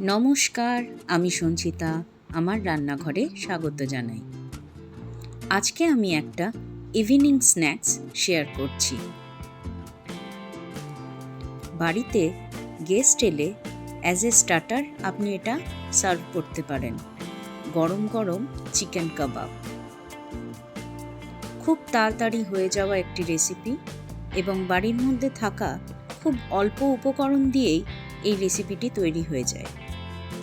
নমস্কার, আমি সঞ্চিতা। আমার রান্নাঘরে স্বাগত জানাই। আজকে আমি একটা ইভিনিং স্ন্যাক্স শেয়ার করছি। বাড়িতে গেস্ট এলে অ্যাজ এ স্টার্টার আপনি এটা সার্ভ করতে পারেন। গরম গরম চিকেন কাবাব। খুব তাড়াতাড়ি হয়ে যাওয়া একটি রেসিপি এবং বাড়ির মধ্যে থাকা খুব অল্প উপকরণ দিয়েই এই রেসিপিটি তৈরি হয়ে যায়।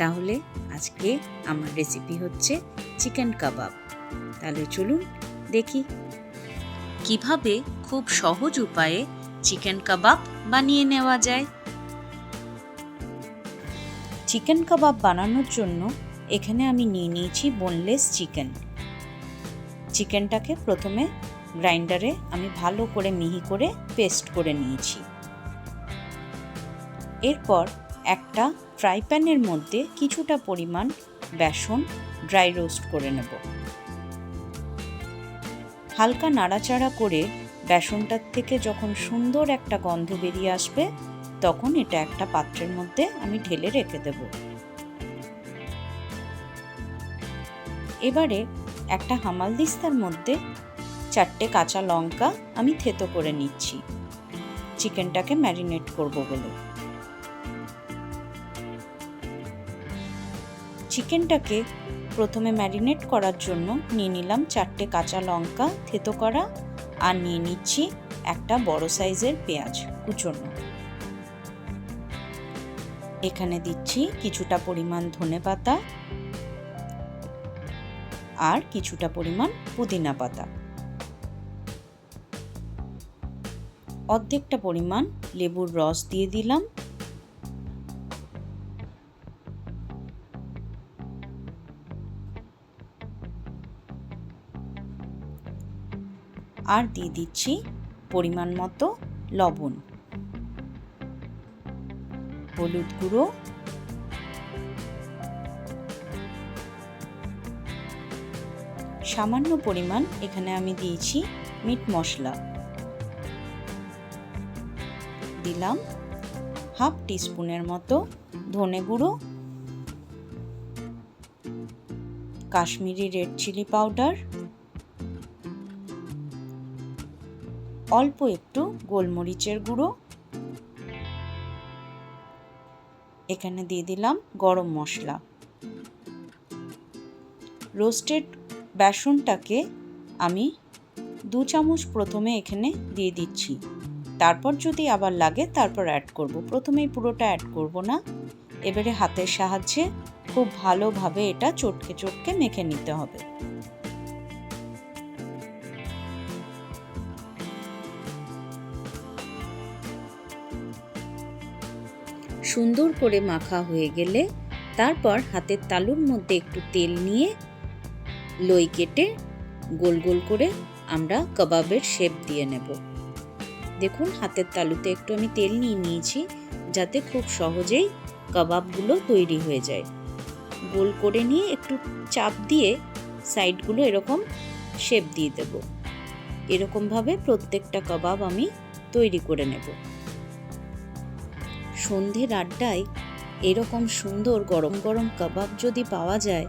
তাহলে আজকে আমার রেসিপি হচ্ছে চিকেন কাবাব। তাহলে চলুন দেখি কিভাবে খুব সহজ উপায়ে চিকেন কাবাব বানিয়ে নেওয়া যায়। চিকেন কাবাব বানানোর জন্য এখানে আমি নিয়ে নিয়েছি বোনলেস চিকেন। চিকেনটাকে প্রথমে গ্রাইন্ডারে আমি ভালো করে মিহি করে পেস্ট করে নিয়েছি। এরপর একটা ফ্রাই প্যানের মধ্যে কিছুটা পরিমাণ বেসন ড্রাই রোস্ট করে নেব। হালকা নাড়াচাড়া করে বেসনটার থেকে যখন সুন্দর একটা গন্ধ বেরিয়ে আসবে তখন এটা একটা পাত্রের মধ্যে আমি ঢেলে রেখে দেব। এবারে একটা হামালদিস্তার মধ্যে 4টে কাঁচা লঙ্কা আমি থেতো করে নিচ্ছি চিকেনটাকে ম্যারিনেট করব বলে। চিকেনটাকে প্রথমে ম্যারিনেট করার জন্য নিয়ে নিলাম 4টে কাঁচা লঙ্কা থেতো করা, আর নিয়ে নিচ্ছি একটা বড় সাইজের পেঁয়াজ কুচোনো। এখানে দিচ্ছি কিছুটা পরিমাণ ধনেপাতা আর কিছুটা পরিমাণ পুদিনা পাতা, অর্ধেকটা পরিমাণ লেবুর রস দিয়ে দিলাম, আর দিয়ে দিচ্ছি পরিমাণ মতো লবণ, হলুদ গুঁড়ো, সামান্য পরিমাণ এখানে আমি দিয়েছি মিট মশলা, দিলাম হাফ টিস্পুনের মতো ধনে গুঁড়ো, কাশ্মীরি রেড চিলি পাউডার, অল্প একটু গোলমরিচের গুঁড়ো, এখানে দিয়ে দিলাম গরম মশলা। রোস্টেড বেসনটাকে আমি 2 চামচ প্রথমে এখানে দিয়ে দিচ্ছি, তারপর যদি আবার লাগে তারপর অ্যাড করব, প্রথমেই পুরোটা অ্যাড করব না। এবারে হাতের সাহায্যে খুব ভালোভাবে এটা চটকে চটকে মেখে নিতে হবে। সুন্দর করে মাখা হয়ে গেলে তারপর হাতের তালুর মধ্যে একটু তেল নিয়ে লই কেটে গোল গোল করে আমরা কাবাবের শেপ দিয়ে নেব। দেখুন হাতের তালুতে একটু আমি তেল নিয়ে নিয়েছি যাতে খুব সহজেই কাবাবগুলো তৈরি হয়ে যায়। গোল করে নিয়ে একটু চাপ দিয়ে সাইডগুলো এরকম শেপ দিয়ে দেব। এরকমভাবে প্রত্যেকটা কাবাব আমি তৈরি করে নেব। সন্ধ্যের আড্ডায় এরকম সুন্দর গরম গরম কাবাব যদি পাওয়া যায়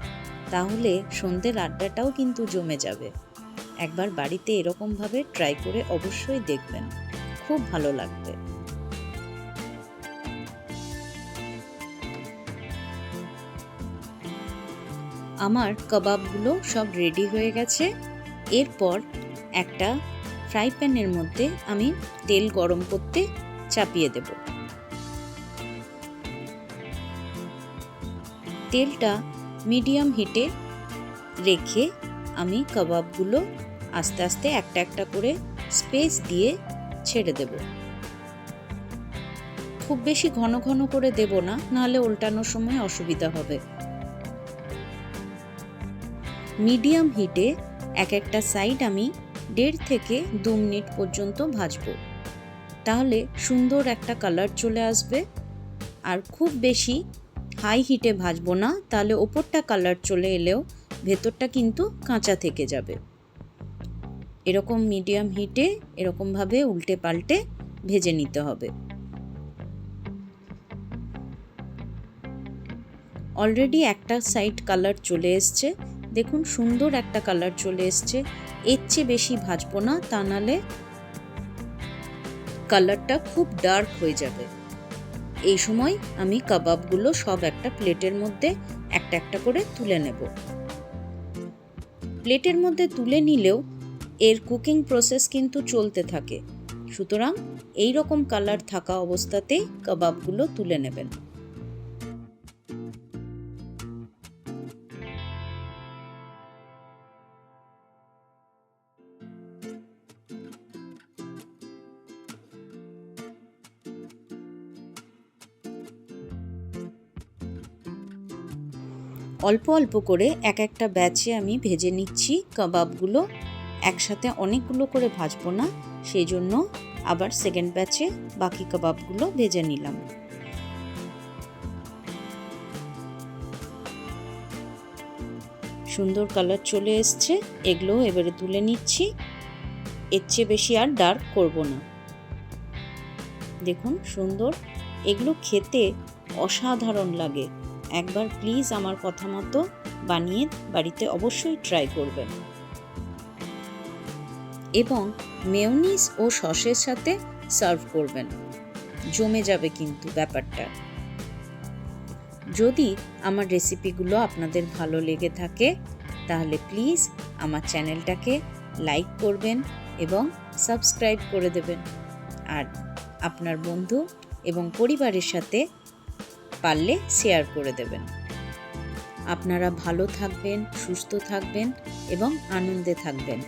তাহলে সন্ধ্যের আড্ডাটাও কিন্তু জমে যাবে। একবার বাড়িতে এরকমভাবে ট্রাই করে অবশ্যই দেখবেন, খুব ভালো লাগবে। আমার কাবাবগুলো সব রেডি হয়ে গেছে। এরপর একটা ফ্রাই প্যানের মধ্যে আমি তেল গরম করতে চাপিয়ে দেব। তেলটা মিডিয়াম হিটে রেখে আমি কাবাবগুলো আস্তে আস্তে একটা একটা করে স্পেস দিয়ে ছেড়ে দেব। খুব বেশি ঘন ঘন করে দেব না, নাহলে উল্টানোর সময় অসুবিধা হবে। মিডিয়াম হিটে এক একটা সাইড আমি 1.5 থেকে 2 মিনিট পর্যন্ত ভাজবো, তাহলে সুন্দর একটা কালার চলে আসবে। আর খুব বেশি হাই হিটে ভাজবো না, তাহলে ওপরটা কালার চলে এলেও ভেতরটা কিন্তু কাঁচা থেকে যাবে। এরকম মিডিয়াম হিটে এরকমভাবে উল্টে পাল্টে ভেজে নিতে হবে। অলরেডি একটা সাইড কালার চলে এসছে, দেখুন সুন্দর একটা কালার চলে এসছে। এর চেয়ে বেশি ভাজবো না, তা নাহলে কালারটা খুব ডার্ক হয়ে যাবে। এই সময় আমি কাবাবগুলো সব একটা প্লেটের মধ্যে একটা একটা করে তুলে নেব। প্লেটের মধ্যে তুলে নিলেও এর কুকিং প্রসেস কিন্তু চলতে থাকে, সুতরাং এই রকম কালার থাকা অবস্থাতেই কাবাবগুলো তুলে নেবেন। অল্প অল্প করে এক একটা ব্যাচে আমি ভেজে নিচ্ছি কাবাবগুলো, একসাথে অনেকগুলো করে ভাজবো না, সেই জন্য আবার সেকেন্ড ব্যাচে বাকি কাবাবগুলো ভেজে নিলাম। সুন্দর কালার চলে এসছে, এগুলো এবারে তুলে নিচ্ছি। এর চেয়ে বেশি আর ডার্ক করব না। দেখুন সুন্দর, এগুলো খেতে অসাধারণ লাগে। একবার প্লিজ আমার কথা মতো বানিয়ে বাড়িতে অবশ্যই ট্রাই করবেন, এবং মেয়োনিজ ও সসের সাথে সার্ভ করবেন, জমে যাবে কিন্তু ব্যাপারটা। যদি আমার রেসিপিগুলো আপনাদের ভালো লেগে থাকে তাহলে প্লিজ আমার চ্যানেলটাকে লাইক করবেন এবং সাবস্ক্রাইব করে দেবেন, আর আপনার বন্ধু এবং পরিবারের সাথে পারলে শেয়ার করে দেবেন। আপনারা ভালো থাকবেন, সুস্থ থাকবেন এবং আনন্দে থাকবেন।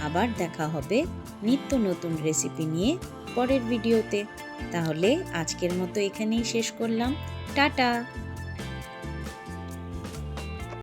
আবার দেখা হবে নিত্য নতুন রেসিপি নিয়ে পরের ভিডিওতে। তাহলে আজকের মতো এখানেই শেষ করলাম। টাটা।